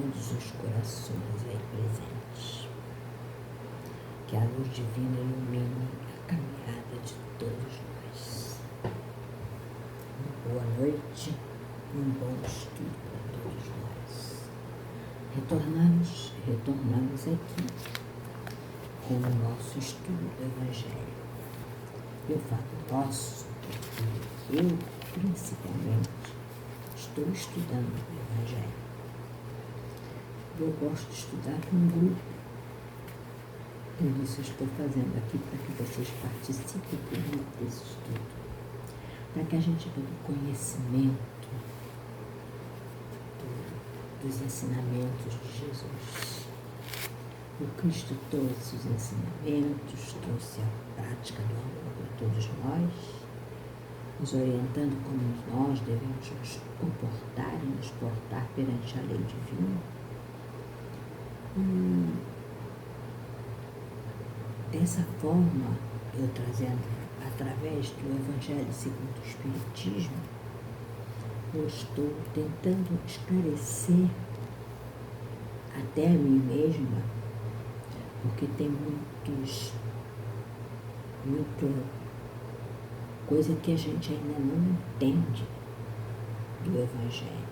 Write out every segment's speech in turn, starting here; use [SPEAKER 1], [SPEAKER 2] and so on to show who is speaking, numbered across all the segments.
[SPEAKER 1] todos os corações aí presentes. Que a luz divina ilumine a caminhada de todos nós. Uma boa noite e um bom estudo para todos nós. Retornamos aqui com o nosso estudo do Evangelho. Eu falo nosso porque eu, principalmente, estou estudando o Evangelho. Eu gosto de estudar com um grupo. Por isso eu estou fazendo aqui para que vocês participem comigo desse estudo. Para que a gente tenha o conhecimento dos ensinamentos de Jesus. O Cristo trouxe os ensinamentos, trouxe a prática do amor para todos nós, nos orientando como nós devemos nos comportar e nos portar perante a lei divina. E dessa forma, eu trazendo através do Evangelho segundo o Espiritismo, eu estou tentando esclarecer até a mim mesma, porque tem muita coisa que a gente ainda não entende do Evangelho.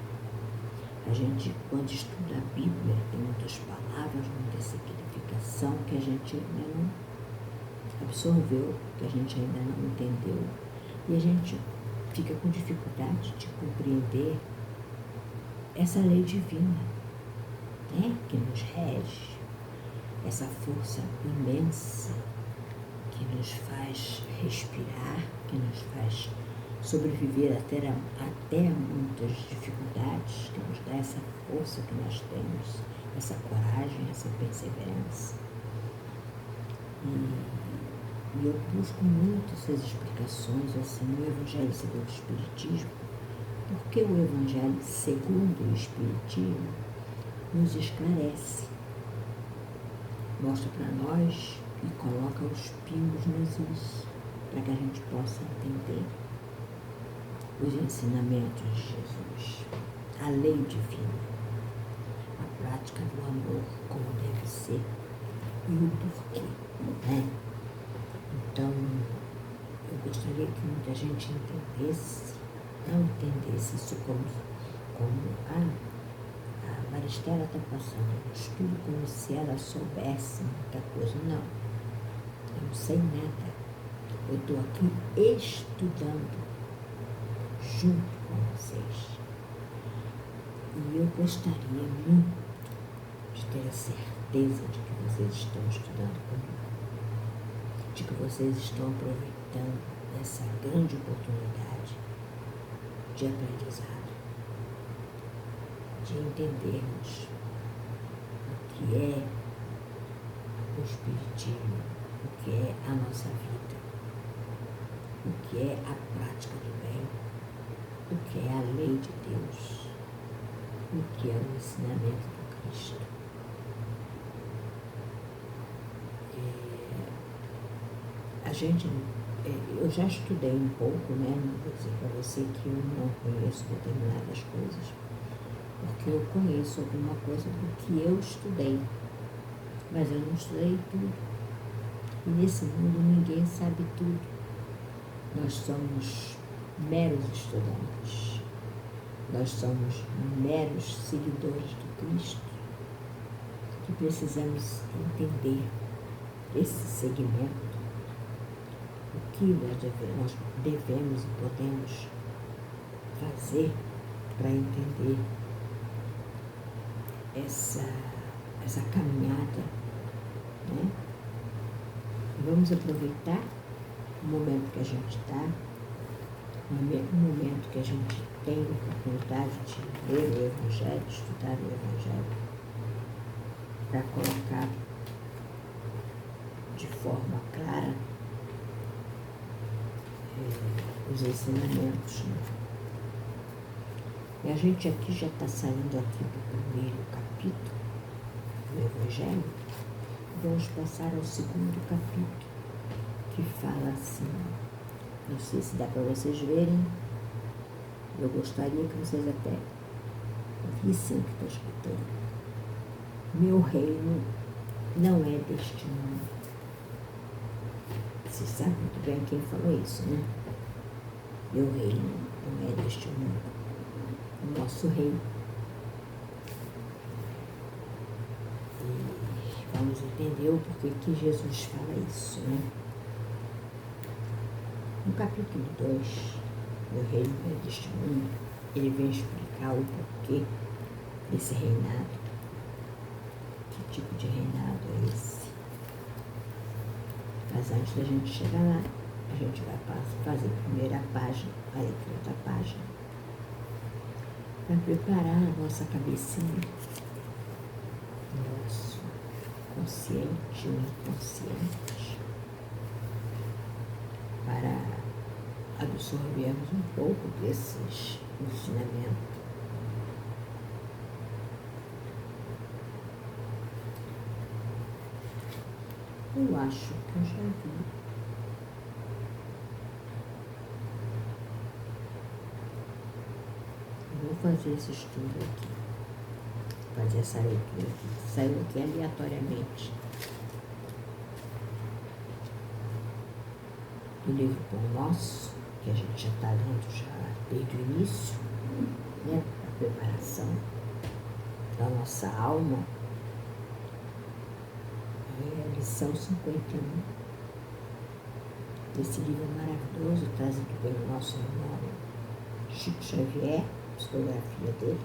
[SPEAKER 1] A gente, quando estuda a Bíblia, tem muitas palavras, muita significação que a gente ainda não absorveu, que a gente ainda não entendeu. E a gente fica com dificuldade de compreender essa lei divina, né, que nos rege, essa força imensa que nos faz respirar, que nos faz sobreviver até muitas dificuldades, que nos dá essa força que nós temos, essa coragem, essa perseverança. E eu busco muito essas explicações assim, no Evangelho segundo o Espiritismo, porque o Evangelho segundo o Espiritismo nos esclarece, mostra para nós e coloca os pingos nos is, para que a gente possa entender os ensinamentos de Jesus, a lei divina, a prática do amor como deve ser e o porquê, né? Então, eu gostaria que muita gente não entendesse isso como a Maristela está passando no estudo como se ela soubesse muita coisa. Não, eu não sei nada. Eu estou aqui estudando junto com vocês. E eu gostaria muito de ter a certeza de que vocês estão estudando comigo, de que vocês estão aproveitando essa grande oportunidade de aprendizado, de entendermos o que é o Espiritismo, o que é a nossa vida, o que é a prática do bem, o que é a lei de Deus, o que é o ensinamento do Cristo. Eu já estudei um pouco, né? Não vou dizer para você que eu não conheço determinadas coisas, porque eu conheço alguma coisa do que eu estudei, mas eu não estudei tudo. E nesse mundo ninguém sabe tudo. Nós somos meros estudantes, nós somos meros seguidores do Cristo, que precisamos entender esse segmento, o que nós devemos e podemos fazer para entender essa caminhada, né? Vamos aproveitar o momento que a gente está, o momento que a gente tem a oportunidade de ler o Evangelho, de estudar o Evangelho, para colocar de forma clara os ensinamentos, né? E a gente aqui já está saindo aqui do primeiro capítulo do Evangelho, vamos passar ao segundo capítulo, que fala assim, não sei se dá para vocês verem, eu gostaria que vocês até vissem o que está escrito. Meu reino não é deste mundo. Você sabe muito bem quem falou isso, né? Meu reino não é deste mundo. O nosso rei. E vamos entender o porquê que Jesus fala isso, né? No capítulo 2, meu reino não é deste mundo, ele vem explicar o porquê desse reinado. Que tipo de reinado é esse? Mas antes da gente chegar lá, a gente vai fazer primeiro a página, a leitura da página, para preparar a nossa cabecinha, nosso consciente e inconsciente, para absorvermos um pouco desses ensinamentos. Eu acho que eu já vi. Vou fazer esse estudo aqui, fazer essa leitura aqui. Saiu aqui aleatoriamente do livro Pão Nosso, que a gente já está lendo já desde o início, né? A preparação da nossa alma. É a lição 51 desse livro maravilhoso, trazido pelo nosso irmão Chico Xavier, psicografia dele.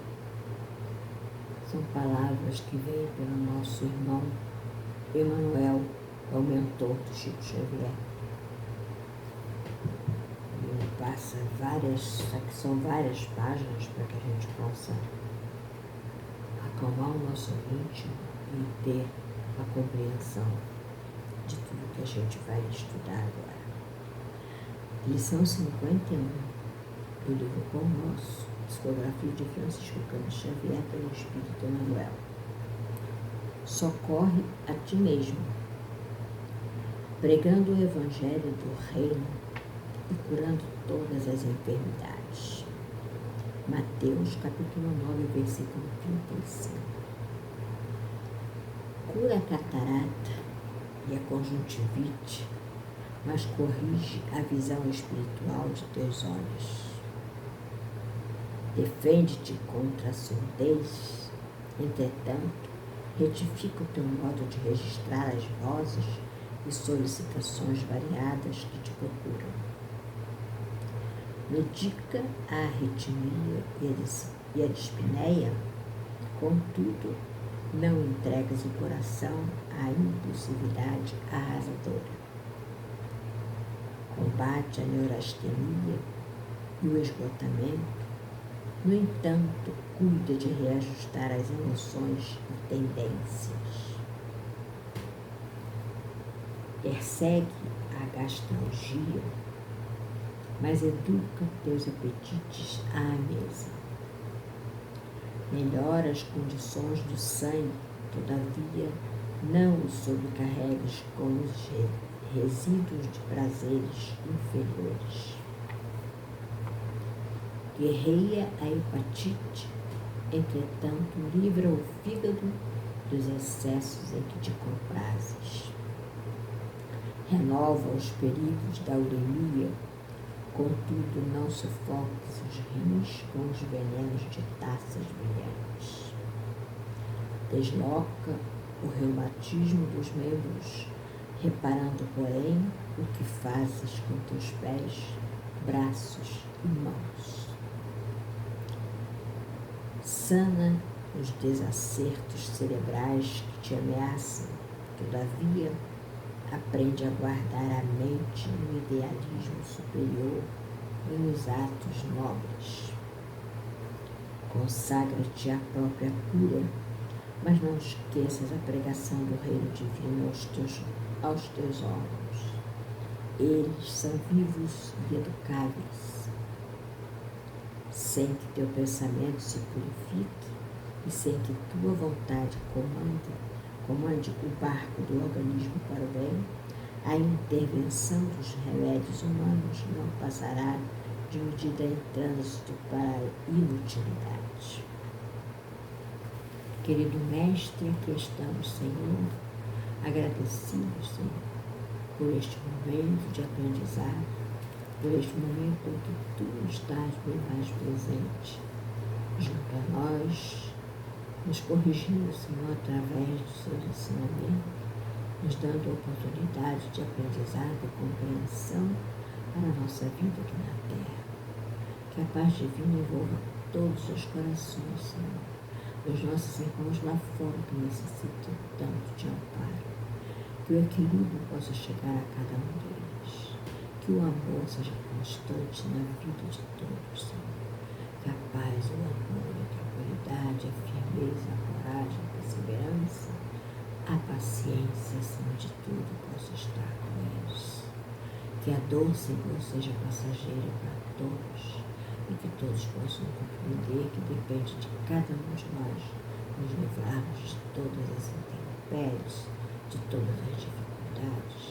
[SPEAKER 1] São palavras que vêm pelo nosso irmão Emmanuel, é o mentor do Chico Xavier. Ele passa são várias páginas para que a gente possa acalmar o nosso íntimo e ter a compreensão de tudo que a gente vai estudar agora. Lição 51 do livro Pão Nosso, psicografia de Francisco Cândido Xavier pelo Espírito Emmanuel. Socorre a ti mesmo, pregando o Evangelho do Reino e curando todas as enfermidades. Mateus capítulo 9, versículo 35. Cura a catarata e a conjuntivite, mas corrige a visão espiritual de teus olhos. Defende-te contra a surdez, entretanto, retifica o teu modo de registrar as vozes e solicitações variadas que te procuram. Medica a arritmia e a dispneia, contudo, não entregas o coração à impulsividade arrasadora. Combate a neurastenia e o esgotamento, no entanto, cuida de reajustar as emoções e tendências. Persegue a gastralgia, mas educa teus apetites à mesa. Melhora as condições do sangue, todavia não o sobrecarregues com os resíduos de prazeres inferiores. Guerreia a hepatite, entretanto livra o fígado dos excessos em que te comprazes. Renova os perigos da uremia, contudo não sufoques os rins com os venenos de taças brilhantes. Desloca o reumatismo dos membros, reparando, porém, o que fazes com teus pés, braços e mãos. Sana os desacertos cerebrais que te ameaçam, todavia, aprende a guardar a mente no idealismo superior e nos atos nobres. Consagra-te à própria cura, mas não esqueças a pregação do reino divino aos teus órgãos. Eles são vivos e educáveis. Sem que teu pensamento se purifique e sem que tua vontade comande o barco do organismo para o bem, a intervenção dos remédios humanos não passará de medida em trânsito para a inutilidade. Querido Mestre, aqui estamos, Senhor, agradecidos, Senhor, por este momento de aprendizado, por este momento em que Tu estás bem mais presente junto a nós, nos corrigindo, Senhor, através dos Seus ensinamentos, nos dando a oportunidade de aprendizado e compreensão para a nossa vida aqui na Terra. Que a paz divina envolva todos os corações, Senhor, os nossos irmãos lá fora que necessitam tanto de amparo. Que o equilíbrio possa chegar a cada um deles. Que o amor seja constante na vida de todos, Senhor. Que a paz, o amor, a tranquilidade, a firmeza, a coragem, a perseverança, a paciência, acima de tudo, possa estar com eles. Que a dor, Senhor, seja passageira para todos e que todos possam compreender que depende de cada um de nós nos livrarmos de todas as intempéries, de todas as dificuldades,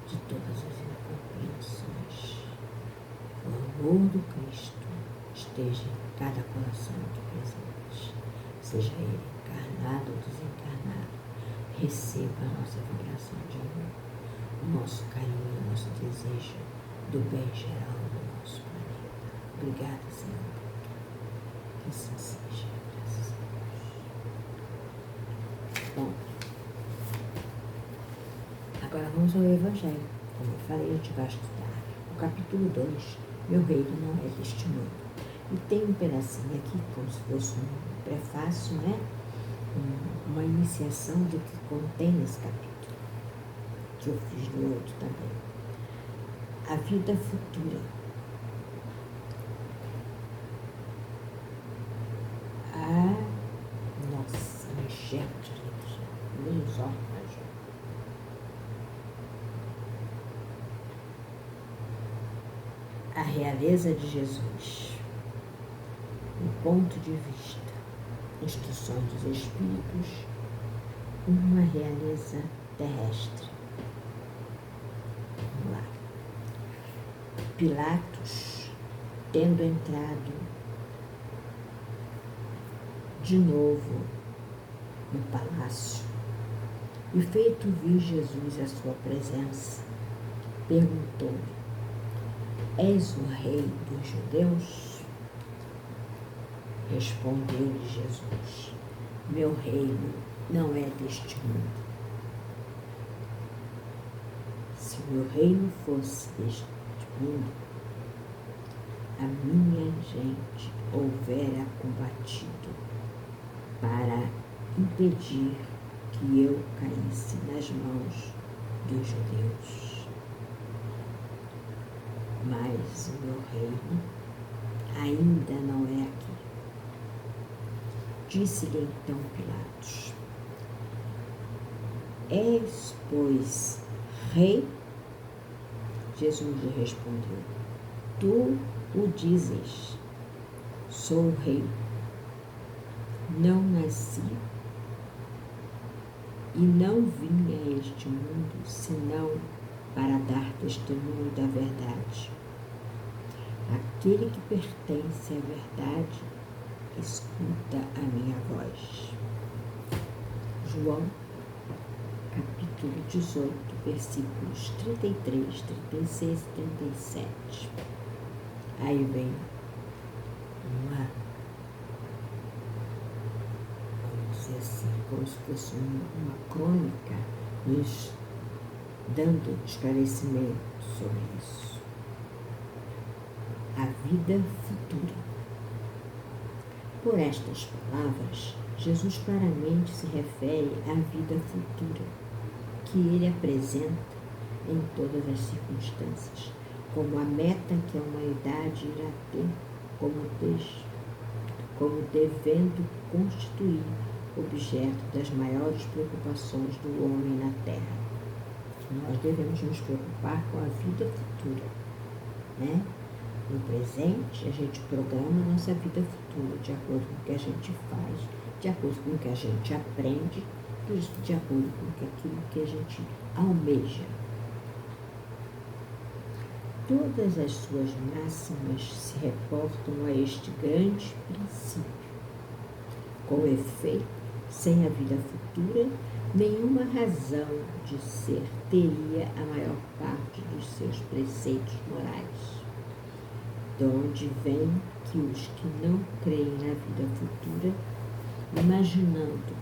[SPEAKER 1] de todas as incompreensões. O amor do Cristo esteja em cada coração aqui presente, seja ele encarnado ou desencarnado. Receba a nossa vibração de amor, o nosso carinho, o nosso desejo do bem geral do nosso planeta. Obrigada, Senhor. Que assim seja. Graças a Deus. Bom, agora vamos ao Evangelho. Como eu falei, a gente vai estudar o capítulo 2, Meu reino não é deste mundo. E tem um pedacinho aqui, como se fosse um prefácio, né? Uma iniciação do que contém nesse capítulo, que eu fiz no outro também. A vida futura. Nossa, me enxergo direito, meus órgãos. A realeza de Jesus. Um ponto de vista. Instruções dos Espíritos, uma realeza terrestre. Vamos lá. Pilatos, tendo entrado de novo no palácio e feito vir Jesus à sua presença, perguntou-lhe: És o rei dos judeus? Respondeu-lhe Jesus: Meu reino não é deste mundo. Se o meu reino fosse deste mundo, a minha gente houvera combatido para impedir que eu caísse nas mãos dos judeus. Mas o meu reino ainda não é aqui. Disse-lhe então Pilatos: És, pois, rei? Jesus lhe respondeu: Tu o dizes, sou rei. Não nasci e não vim a este mundo senão para dar testemunho da verdade. Aquele que pertence à verdade escuta a minha voz. João, capítulo 18, versículos 33, 36 e 37. Aí vem uma, vamos dizer assim, como se fosse uma crônica nos dando esclarecimento sobre isso. A vida futura. Por estas palavras, Jesus claramente se refere à vida futura, que ele apresenta em todas as circunstâncias, como a meta que a humanidade irá ter como devendo constituir objeto das maiores preocupações do homem na Terra. Nós devemos nos preocupar com a vida futura, né? No presente, a gente programa a nossa vida futura de acordo com o que a gente faz, de acordo com o que a gente aprende, de acordo com aquilo que a gente almeja. Todas as suas máximas se reportam a este grande princípio. Com efeito, Sem a vida futura, nenhuma razão de ser teria a maior parte dos seus preceitos morais. De onde vem que os que não creem na vida futura, imaginando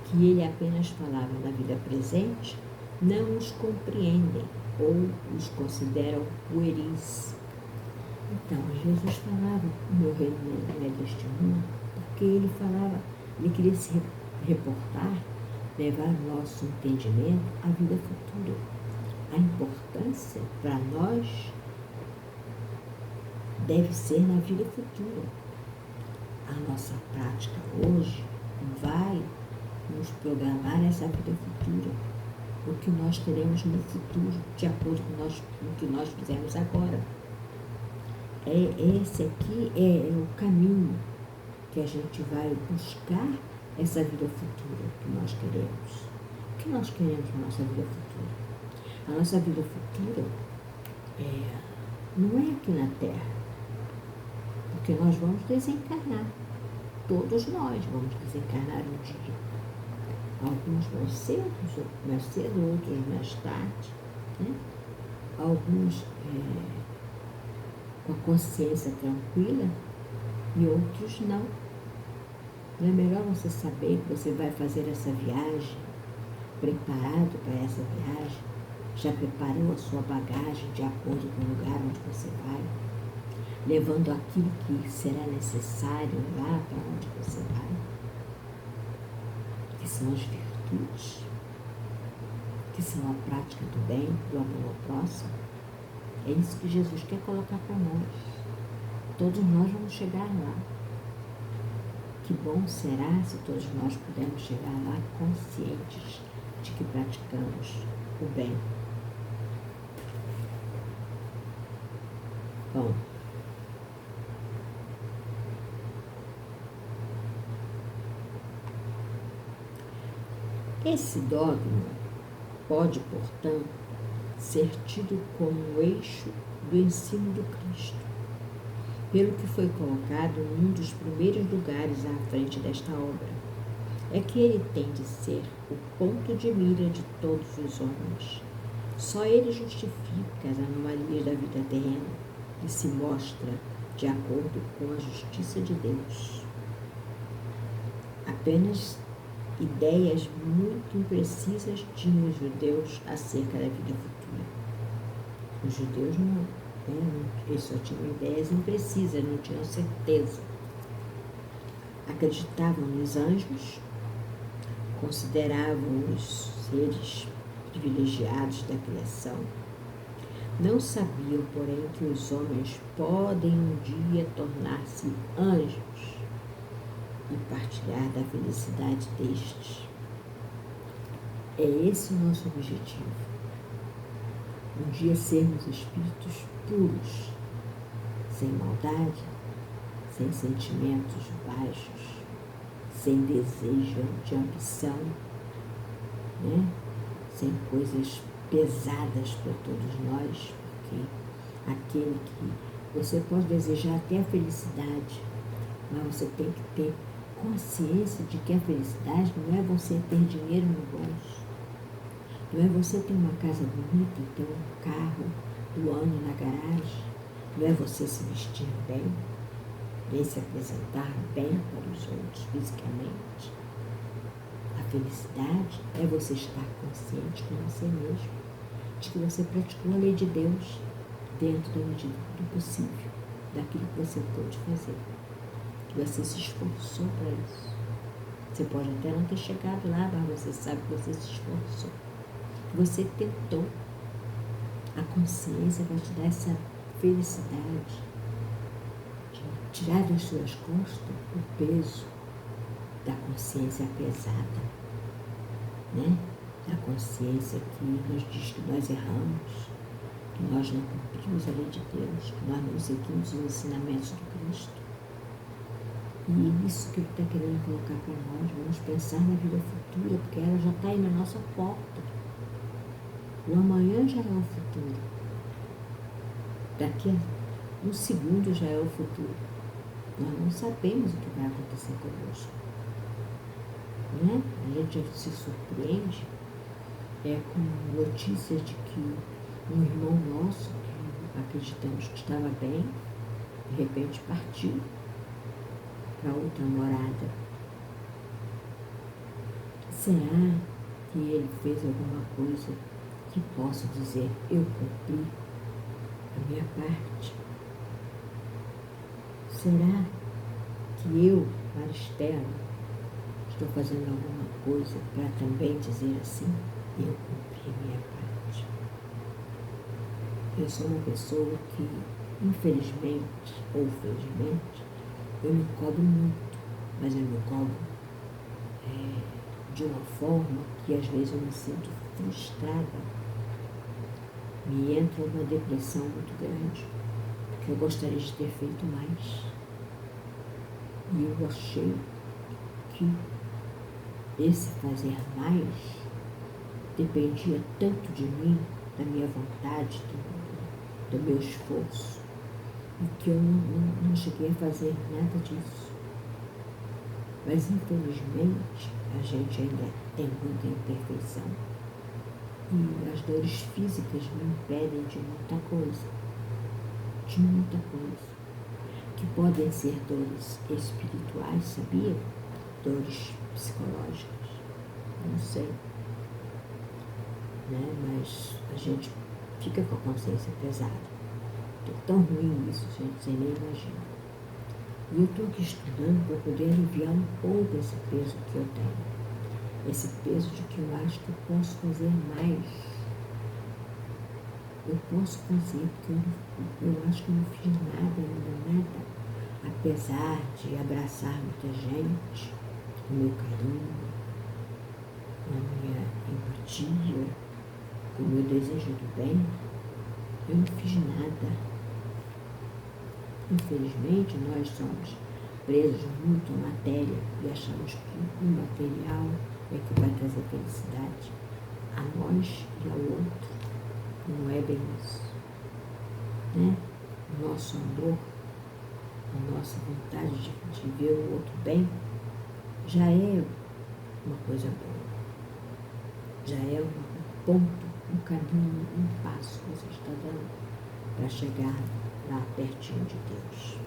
[SPEAKER 1] que ele apenas falava na vida presente, não os compreendem ou os consideram pueris. Então, Jesus falava, o meu reino não é deste mundo, porque ele falava, ele queria se reportar, levar ao nosso entendimento a vida futura. A importância para nós deve ser na vida futura. A nossa prática hoje vai nos programar essa vida futura, o que nós teremos no futuro, de acordo com o que nós fizemos agora. Esse aqui é o caminho que a gente vai buscar essa vida futura que nós queremos. O que nós queremos na nossa vida futura? A nossa vida futura não é aqui na Terra, porque nós vamos desencarnar. Todos nós vamos desencarnar um dia. Alguns mais cedo, outros mais tarde, né? Alguns com a consciência tranquila e outros não. Não é melhor você saber que você vai fazer essa viagem, preparado para essa viagem, já preparou a sua bagagem de acordo com o lugar onde você vai, levando aquilo que será necessário lá para onde você vai, que são as virtudes, que são a prática do bem, do amor ao próximo. É isso que Jesus quer colocar para nós. Todos nós vamos chegar lá. Que bom será se todos nós pudermos chegar lá conscientes de que praticamos o bem. Bom, esse dogma pode, portanto, ser tido como um eixo do ensino do Cristo, pelo que foi colocado em um dos primeiros lugares à frente desta obra. É que ele tem de ser o ponto de mira de todos os homens. Só ele justifica as anomalias da vida terrena e se mostra de acordo com a justiça de Deus. Apenas ideias muito imprecisas tinham os judeus acerca da vida futura. Os judeus não, eles só tinham ideias imprecisas, não tinham certeza. Acreditavam nos anjos, consideravam os seres privilegiados da criação. Não sabiam, porém, que os homens podem um dia tornar-se anjos e partilhar da felicidade destes. É esse o nosso objetivo. Um dia sermos espíritos puros, sem maldade, sem sentimentos baixos, sem desejo de ambição, né? Sem coisas pesadas para todos nós, porque aquele que você pode desejar até a felicidade, mas você tem que ter consciência de que a felicidade não é você ter dinheiro no bolso, não é você ter uma casa bonita, ter um carro do ano na garagem, não é você se vestir bem, nem se apresentar bem para os outros fisicamente. A felicidade é você estar consciente com você mesmo, de que você praticou a lei de Deus dentro da medida do possível, daquilo que você pôde fazer. Você se esforçou para isso. Você pode até não ter chegado lá, mas você sabe que você se esforçou. Você tentou. A consciência vai te dar essa felicidade de tirar das suas costas o peso da consciência pesada, né? Da consciência que nos diz que nós erramos, que nós não cumprimos a lei de Deus, que nós não seguimos os ensinamentos do Cristo. E isso que ele está querendo colocar para nós, vamos pensar na vida futura, porque ela já está aí na nossa porta. O amanhã já é o futuro. Daqui a Um segundo já é o futuro. Nós não sabemos o que vai acontecer conosco. Né? A gente se surpreende com notícias de que um irmão nosso, que acreditamos que estava bem, de repente partiu para outra morada. Será que ele fez alguma coisa que possa dizer, eu cumpri a minha parte? Será que eu, Maristela, estou fazendo alguma coisa para também dizer assim, eu cumpri a minha parte? Eu sou uma pessoa que, infelizmente ou felizmente, eu me cobro muito, mas eu me cobro de uma forma que às vezes eu me sinto frustrada. Me entra uma depressão muito grande, porque eu gostaria de ter feito mais. E eu achei que esse fazer mais dependia tanto de mim, da minha vontade, do meu esforço, e que eu não cheguei a fazer nada disso. Mas, infelizmente, a gente ainda tem muita imperfeição. E as dores físicas me impedem de muita coisa. De muita coisa. Que podem ser dores espirituais, sabia? Dores psicológicas. Não sei. Né? Mas a gente fica com a consciência pesada. É tão ruim isso, gente, você nem imagina. E eu estou aqui estudando para poder aliviar um pouco esse peso que eu tenho. Esse peso de que eu acho que eu posso fazer mais. Eu posso fazer, porque eu acho que eu não fiz nada, nada. Apesar de abraçar muita gente, com o meu carinho, com a minha empatia, com o meu desejo do bem, eu não fiz nada. Infelizmente, nós somos presos muito à matéria e achamos que o material é que vai trazer felicidade a nós e ao outro. Não é bem isso. Né? O nosso amor, a nossa vontade de ver o outro bem, já é uma coisa boa. Já é um ponto, um caminho, um passo que você está dando para chegar lá pertinho de Deus.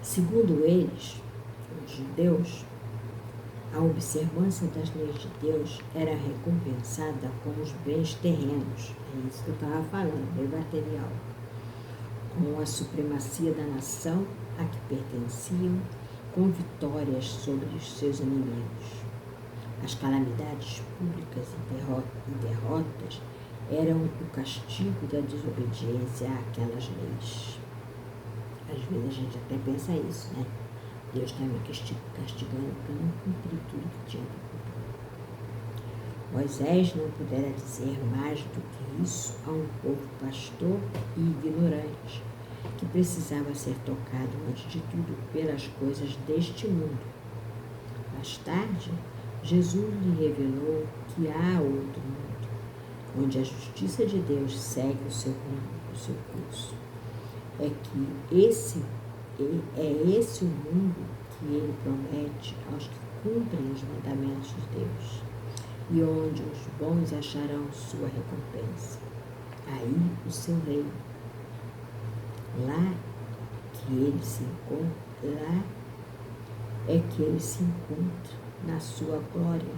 [SPEAKER 1] Segundo eles, os judeus, a observância das leis de Deus era recompensada com os bens terrenos, é isso que eu estava falando, bem material, com a supremacia da nação a que pertenciam, com vitórias sobre os seus inimigos. As calamidades públicas e derrotas eram o castigo da desobediência àquelas leis. Às vezes a gente até pensa isso, né? Deus está me castigando porque eu não cumpri tudo que tinha para cumprir. Moisés não pudera dizer mais do que isso a um povo pastor e ignorante, que precisava ser tocado, antes de tudo, pelas coisas deste mundo. Mais tarde, Jesus lhe revelou que há outro mundo, onde a justiça de Deus segue o seu curso. É esse o mundo que ele promete aos que cumprem os mandamentos de Deus, e onde os bons acharão sua recompensa. Aí o seu reino. Lá que ele se encontra, lá é que ele se encontra na sua glória,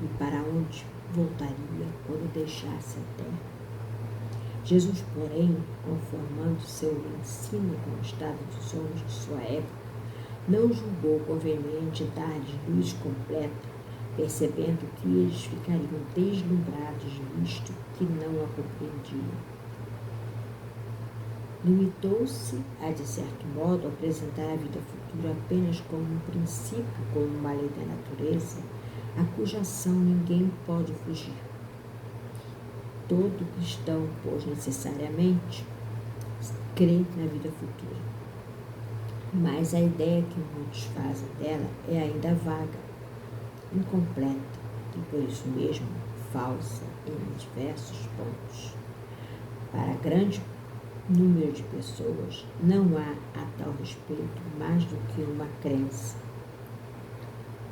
[SPEAKER 1] e para onde voltaria quando deixasse a terra. Jesus, porém, conformando seu ensino com o estado dos homens de sua época, não julgou conveniente dar-lhes luz completa, percebendo que eles ficariam deslumbrados, visto que não a compreendiam. Limitou-se a, de certo modo, apresentar a vida futura apenas como um princípio, como uma lei da natureza, a cuja ação ninguém pode fugir. Todo cristão, pois, necessariamente, crê na vida futura. Mas a ideia que muitos fazem dela é ainda vaga, incompleta, e por isso mesmo falsa em diversos pontos. Para grande número de pessoas, não há a tal respeito mais do que uma crença,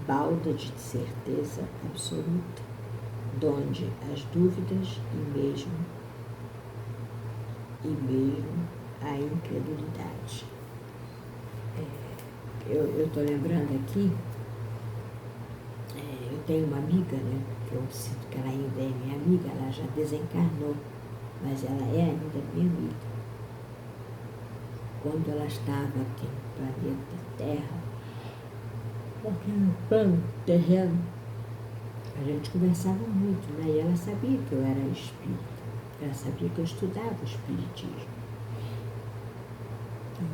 [SPEAKER 1] balda de certeza absoluta, donde as dúvidas e mesmo a incredulidade. Eu estou lembrando aqui, eu tenho uma amiga, né, que eu sinto que ela ainda é minha amiga, ela já desencarnou, mas ela é ainda minha amiga. Quando ela estava aqui no planeta Terra, aqui no plano terreno, a gente conversava muito, né? E ela sabia que eu era espírita, ela sabia que eu estudava o espiritismo.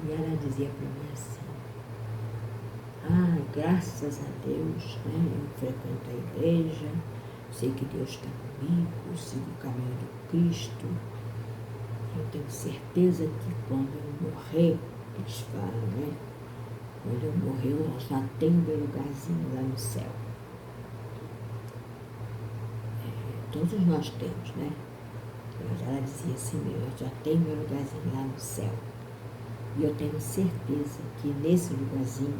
[SPEAKER 1] E ela dizia para mim assim, graças a Deus, né? Eu frequento a igreja, sei que Deus está comigo, eu sigo o caminho do Cristo. Eu tenho certeza que quando eu morrer, eles falam, né? Quando eu morrer, eu já tenho meu lugarzinho lá no céu. Todos nós temos, né? Ela dizia assim, eu já tenho meu lugarzinho lá no céu. E eu tenho certeza que nesse lugarzinho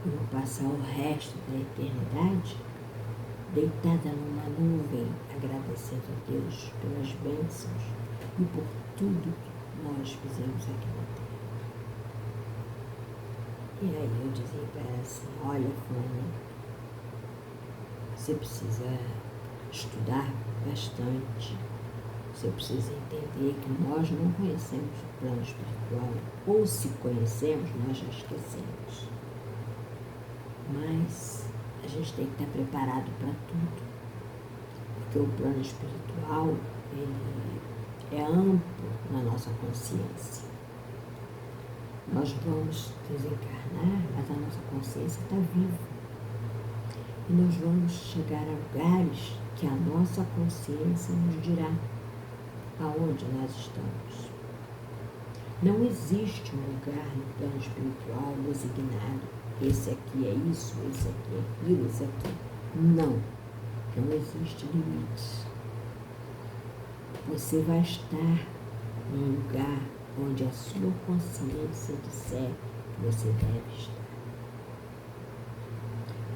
[SPEAKER 1] eu vou passar o resto da eternidade deitada numa nuvem, agradecendo a Deus pelas bênçãos e por tudo que nós fizemos aqui na Terra. E aí eu dizia para ela assim, olha, fulana, você precisa estudar bastante, você precisa entender que nós não conhecemos o plano espiritual, ou se conhecemos, nós já esquecemos. Mas a gente tem que estar preparado para tudo, porque o plano espiritual, ele é amplo na nossa consciência. Nós vamos desencarnar, mas a nossa consciência está viva. E nós vamos chegar a lugares que a nossa consciência nos dirá aonde nós estamos. Não existe um lugar no plano espiritual designado. Esse aqui é isso, esse aqui é aquilo, esse aqui. Não existe limite. Você vai estar num lugar onde a sua consciência disser que você deve estar.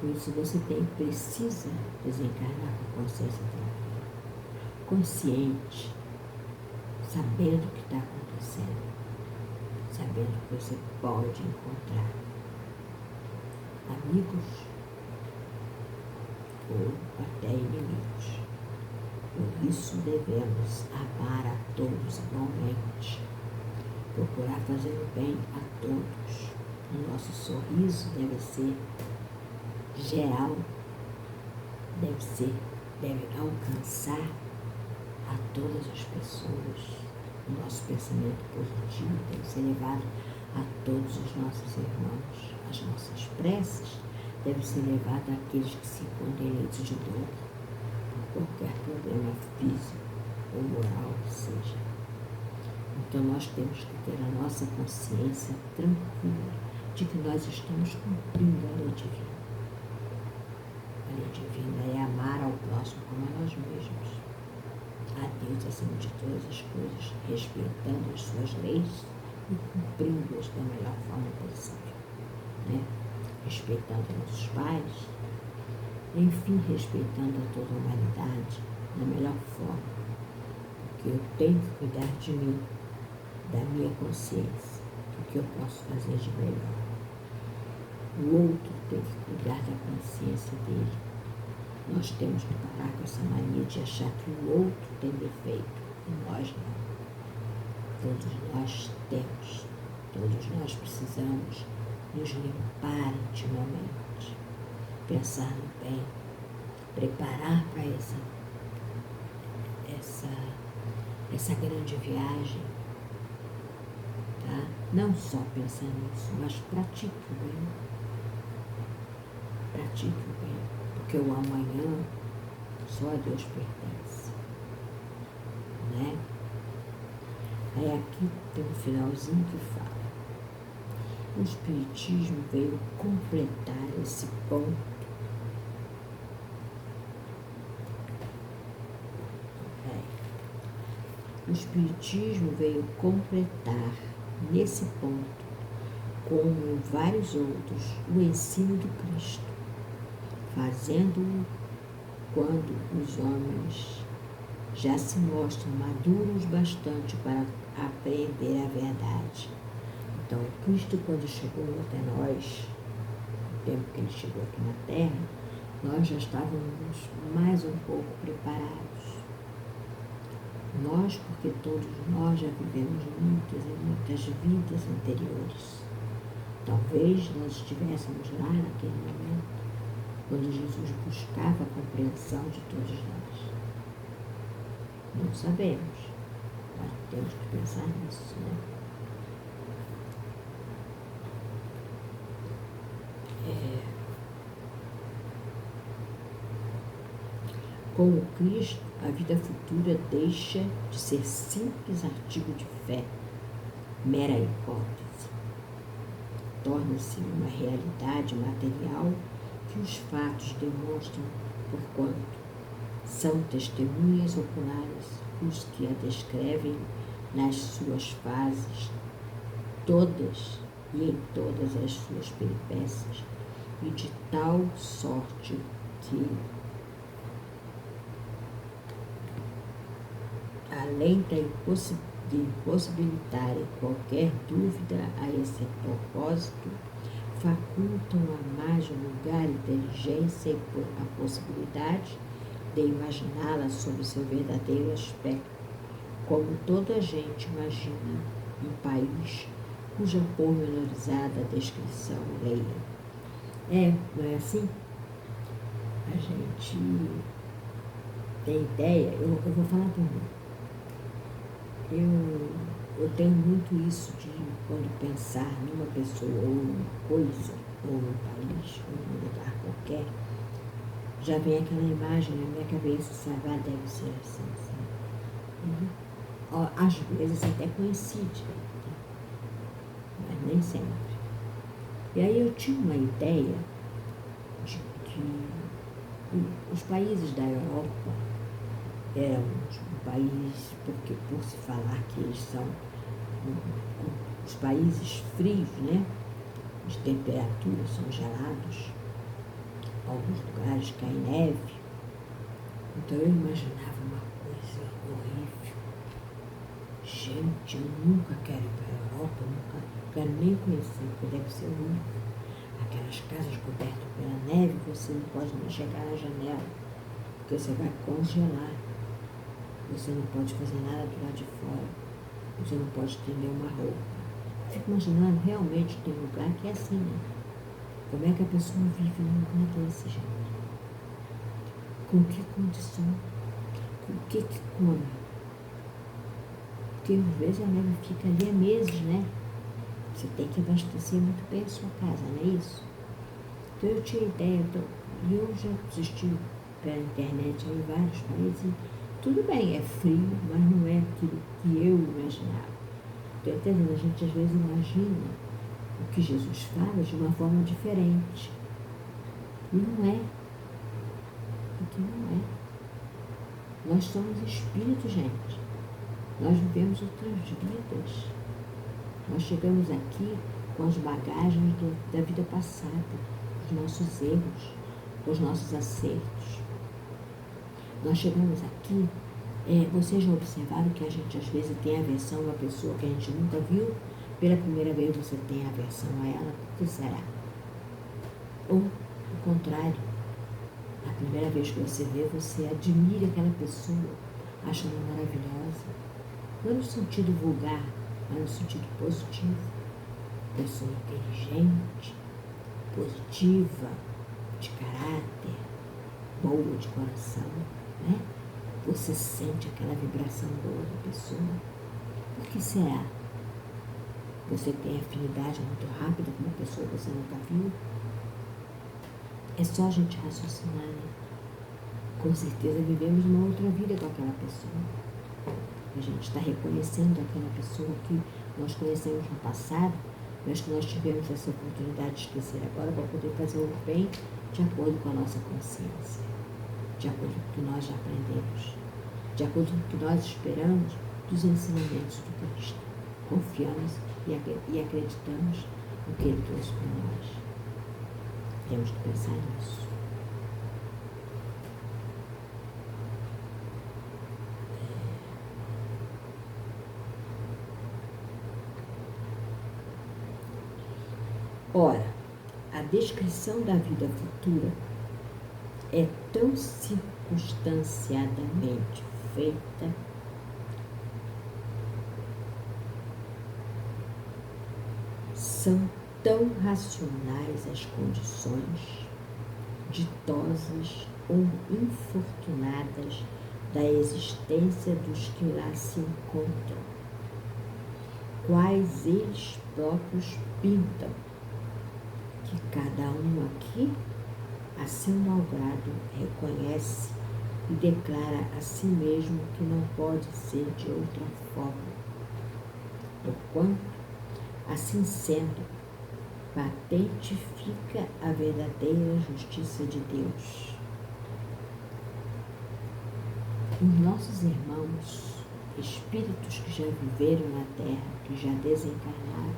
[SPEAKER 1] Por isso você precisa desencarnar com consciência tranquila, consciente, sabendo o que está acontecendo, sabendo que você pode encontrar amigos ou até inimigos. Por isso devemos amar a todos igualmente, procurar fazer o bem a todos. O nosso sorriso deve ser geral, deve alcançar a todas as pessoas. O nosso pensamento positivo deve ser levado a todos os nossos irmãos. As nossas preces devem ser levadas àqueles que se encontram em leitos de dor, por qualquer problema físico ou moral que seja. Então nós temos que ter a nossa consciência tranquila de que nós estamos cumprindo a lei divina. A lei divina é amar ao próximo como a nós mesmos. A Deus acima de todas as coisas, respeitando as suas leis e cumprindo-as da melhor forma possível. Né? Respeitando nossos pais, enfim, respeitando a toda a humanidade da melhor forma. Porque eu tenho que cuidar de mim, da minha consciência, do que eu posso fazer de melhor. O outro tem que cuidar da consciência dele. Nós temos que parar com essa mania de achar que o outro tem defeito e nós não. Todos nós temos, todos nós precisamos nos limpar intimamente, pensar no bem, preparar para essa grande viagem, tá? Não só pensar nisso, mas pratique o bem. Pratique o bem, porque o amanhã só a Deus pertence, né? Aí aqui tem um finalzinho que fala: o Espiritismo veio completar esse ponto O Espiritismo veio completar, nesse ponto, como em vários outros, o ensino do Cristo, fazendo-o quando os homens já se mostram maduros bastante para apreender a verdade. Então, o Cristo, quando chegou até nós, no tempo que ele chegou aqui na Terra, nós já estávamos mais um pouco preparados. Nós, porque todos nós já vivemos muitas e muitas vidas anteriores. Talvez nós estivéssemos lá naquele momento, quando Jesus buscava a compreensão de todos nós. Não sabemos, mas temos que pensar nisso, né? Com o Cristo, a vida futura deixa de ser simples artigo de fé, mera hipótese. Torna-se uma realidade material que os fatos demonstram, porquanto são testemunhas oculares os que a descrevem nas suas fases, todas e em todas as suas peripécias, e de tal sorte que, além de impossibilitarem qualquer dúvida a esse propósito, facultam a mais lugar inteligência e a possibilidade de imaginá-la sob seu verdadeiro aspecto, como toda a gente imagina um país cuja pormenorizada descrição leia. Não é assim? A gente tem ideia, eu vou falar por mim. Eu tenho muito isso de, quando pensar numa pessoa, ou numa coisa, ou num país, ou num lugar qualquer, já vem aquela imagem na minha cabeça, sabe? Deve ser assim, sabe? Às vezes até coincide, mas nem sempre. E aí eu tinha uma ideia de que os países da Europa eram um país, porque por se falar que eles são os países frios, né? As temperaturas são gelados, alguns lugares cai neve. Então eu imaginava uma coisa horrível. Gente, eu nunca quero ir para a Europa, nunca quero nem conhecer, porque deve ser horrível. Aquelas casas cobertas pela neve, você não pode nem chegar na janela, porque você vai congelar. Você não pode fazer nada do lado de fora. Você não pode estender uma roupa. Eu fico imaginando, realmente tem lugar que é assim, né? Como é que a pessoa vive num lugar desse, gente? Com que condição? Com o que come? Porque às vezes a neve fica ali há meses, né? Você tem que abastecer muito bem a sua casa, não é isso? Então eu tinha ideia, e eu já assisti pela internet em vários países. Tudo bem, é frio, mas não é aquilo que eu imaginava. Estou entendendo, a gente às vezes imagina o que Jesus fala de uma forma diferente. E não é. Porque não é. Nós somos espíritos, gente. Nós vivemos outras vidas. Nós chegamos aqui com as bagagens da vida passada, os nossos erros, os nossos acertos. Nós chegamos aqui, vocês já observaram que a gente às vezes tem aversão a uma pessoa que a gente nunca viu, pela primeira vez você tem aversão a ela, por que será? Ou, o contrário, a primeira vez que você vê, você admira aquela pessoa, acha ela maravilhosa, não no sentido vulgar, mas no sentido positivo. Pessoa inteligente, positiva, de caráter, boa de coração, né? Você sente aquela vibração boa da pessoa. Por que será? Você tem afinidade muito rápida com uma pessoa que você nunca viu? É só a gente raciocinar, né? Com certeza vivemos uma outra vida com aquela pessoa. A gente está reconhecendo aquela pessoa que nós conhecemos no passado, mas que nós tivemos essa oportunidade de esquecer agora para poder fazer o bem de acordo com a nossa consciência, de acordo com o que nós já aprendemos, de acordo com o que nós esperamos dos ensinamentos do Cristo. Confiamos e acreditamos no que Ele trouxe para nós. Temos que pensar nisso. Ora, a descrição da vida futura é tão circunstanciadamente feita são tão racionais as condições ditosas ou infortunadas da existência dos que lá se encontram, quais eles próprios pintam, que cada um aqui, a seu malgrado, reconhece e declara a si mesmo que não pode ser de outra forma, porquanto, assim sendo, patente fica a verdadeira justiça de Deus. Os nossos irmãos, espíritos que já viveram na Terra, que já desencarnaram,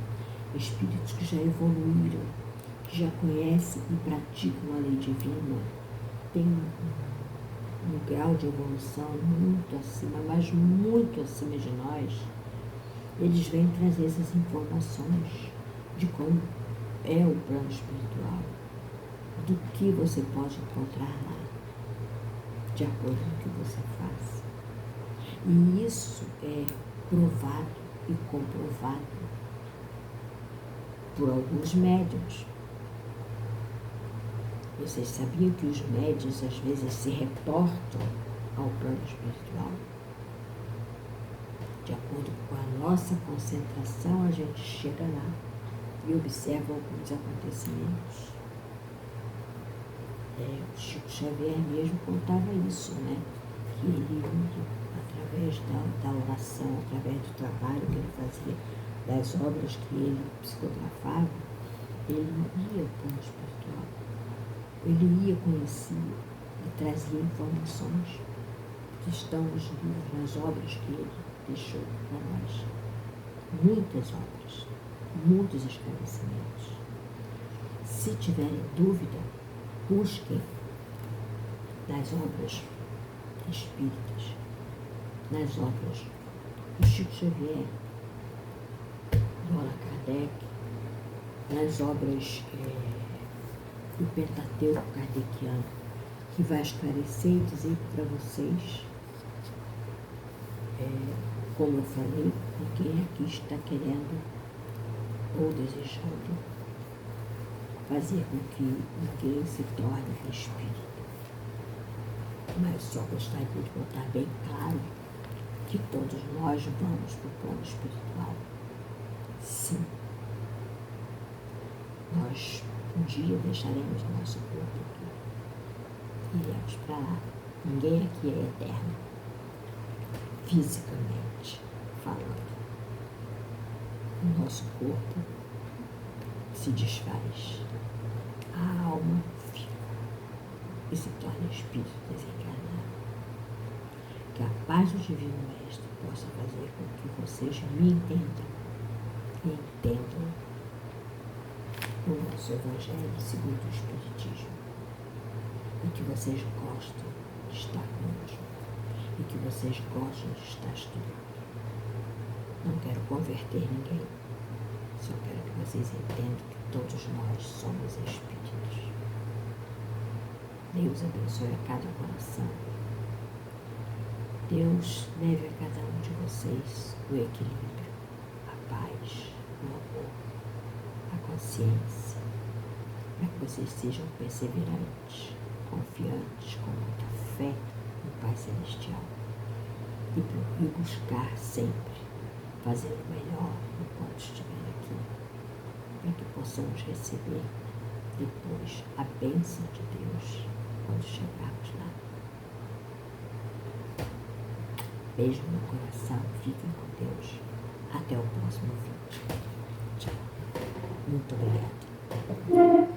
[SPEAKER 1] espíritos que já evoluíram, que já conhecem e praticam a lei divina, têm um grau de evolução muito acima, mas muito acima de nós. Eles vêm trazer essas informações de como é o plano espiritual, do que você pode encontrar lá, de acordo com o que você faz. E isso é provado e comprovado por alguns médiuns. Vocês sabiam que os médiuns às vezes se reportam ao plano espiritual? De acordo com a nossa concentração, a gente chega lá e observa alguns acontecimentos. O Chico Xavier mesmo contava isso, né? Que ele ia, através da oração, através do trabalho que ele fazia, das obras que ele psicografava, ele ia ao plano espiritual. Ele ia, conhecia e trazia informações que estão nos livros, nas obras que ele deixou para nós. Muitas obras, muitos esclarecimentos. Se tiverem dúvida, busquem nas obras espíritas, nas obras do Chico Xavier, do Allan Kardec, nas obras do Pentateuco Kardeciano, que vai esclarecer e dizer para vocês, como eu falei, ninguém aqui está querendo ou desejando fazer com que ninguém se torne espírita. Mas só gostaria de botar bem claro que todos nós vamos para o plano espiritual. Sim. Nós um dia deixaremos o nosso corpo aqui. Iremos para lá. Ninguém aqui é eterno, fisicamente falando. O nosso corpo se desfaz. A alma fica e se torna espírito desencarnado. Que a paz do Divino Mestre possa fazer com que vocês me entendam e entendam o nosso Evangelho segundo o Espiritismo. E que vocês gostem de estar conosco. E que vocês gostem de estar estudando. Não quero converter ninguém. Só quero que vocês entendam que todos nós somos espíritos. Deus abençoe a cada coração. Deus leve a cada um de vocês o equilíbrio, a paz, o amor, a consciência, para que vocês sejam perseverantes, confiantes, com muita fé no Pai Celestial e buscar sempre fazer o melhor enquanto estiver aqui, para que possamos receber depois a bênção de Deus quando chegarmos lá. Beijo no coração, fiquem com Deus. Até o próximo vídeo. Tchau. Muito obrigada.